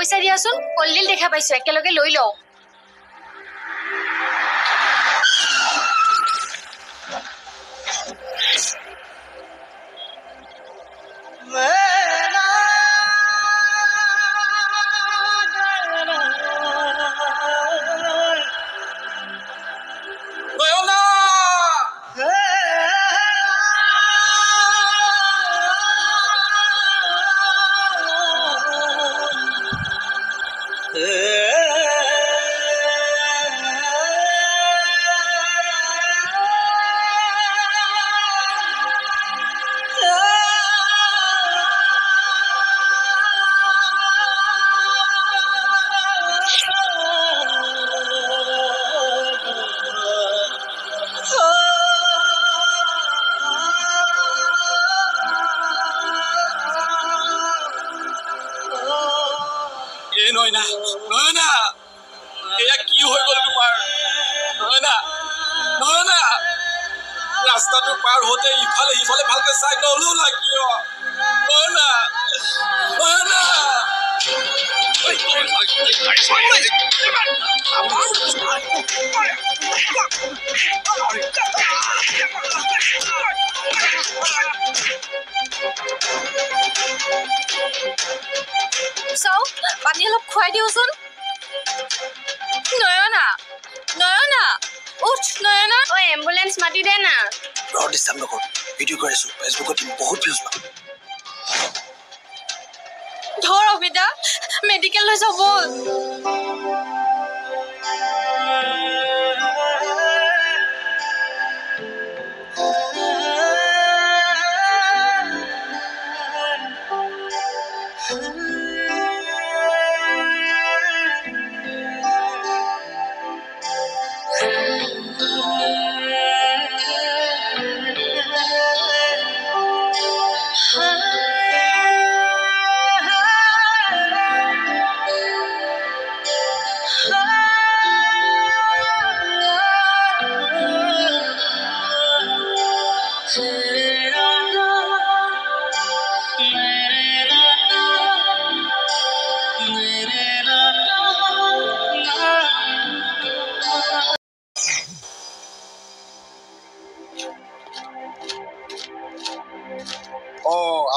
পইচা দিয়াচোন কলডিল দেখা পাইছো একেলগে লৈ লও ৰাস্তাটো পাৰ হতে ইফালে ইফালে ভালকে চাই নলও না কিয় নয়না নয়না চাও পানী অলপ খুৱাই দিওচোন নয়না নয়না উঠ নয়না ও এম্বুলেন্স মাতি দে না ৰ ডিস্টাৰ্ব নকৰ ভিডিঅ' কৰিছো ফেচবুকত বহুত ভিউজ পাম ধৰ অবিদা মেডিকেল লৈ যাব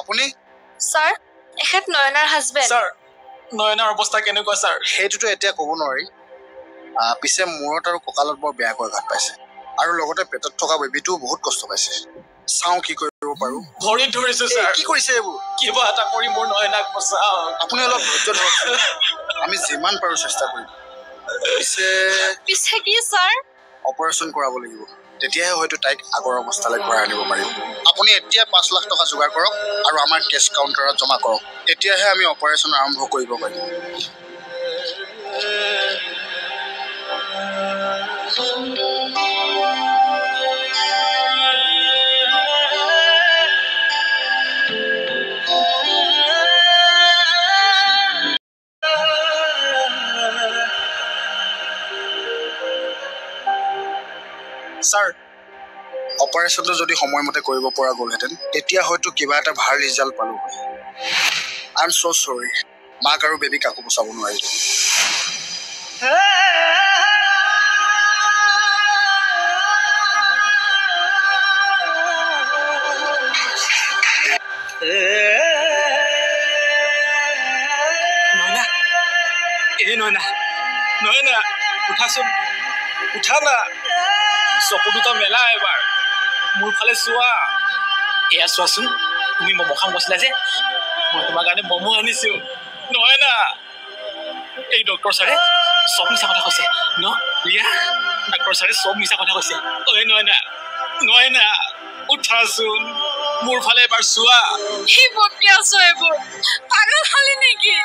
আপুনি স্যাৰ এখেত নয়নাৰ হাজবেণ্ড স্যাৰ নয়নাৰ অৱস্থা কেনেকুৱা স্যাৰ সেইটোতো এতিয়া ক'ব নোৱাৰি পিছে মূৰত আৰু কঁকালত বৰ বেয়াকৈ আঘাত পাইছে আৰু লগতে পেটত থকা বেবীটো বহুত কষ্ট পাইছে চাওঁ কি কৰিব পাৰো ভৰিত ধৰিছো স্যাৰ কি কৰিছে এইবোৰ কিবা এটা কৰি মোৰ নয়নাক বচাও আপুনি অলপ ধৈৰ্য ধৰক আমি যিমান পাৰো চেষ্টা কৰিম পিছে কি স্যাৰ অপাৰেশ্যন কৰাব লাগিব তেতিয়াহে হয়তো তাইক আগৰ অৱস্থালৈ ঘূৰাই আনিব পাৰিম আপুনি এতিয়া 5 লাখ টকা যোগাৰ কৰক আৰু আমাৰ কেছ কাউণ্টাৰত জমা কৰক তেতিয়াহে আমি অপাৰেশ্যন আৰম্ভ কৰিব পাৰিম স্যাৰ অপাৰেশ্যনটো যদি সময়মতে কৰিব পৰা গ'লহেঁতেন তেতিয়া হয়তো কিবা এটা ভাল ৰিজাল্ট পালো হয় আই এম so sorry মাক আৰু বেবী কাকো বচাব নোৱাৰিলো নয়না নয়না নয়না উঠাচোন উঠা না চকু দুটা মেলা এবাৰ মোৰ ফালে চোৱা এয়া চোৱাচোন তুমি মমো খাম কৈছিলা যে মই তোমাৰ কাৰণে মমো আনিছো নয়না এই ডক্টৰ ছাৰে চব মিছা কথা কৈছে ন ৰিয়া ডক্টৰ ছাৰে চব মিছা কথা কৈছে ঐ নয়না নয়না উঠাচোন মোৰ ফালে এবাৰ চোৱা কি বকি আছো এইবোৰ পাগল হলি নেকি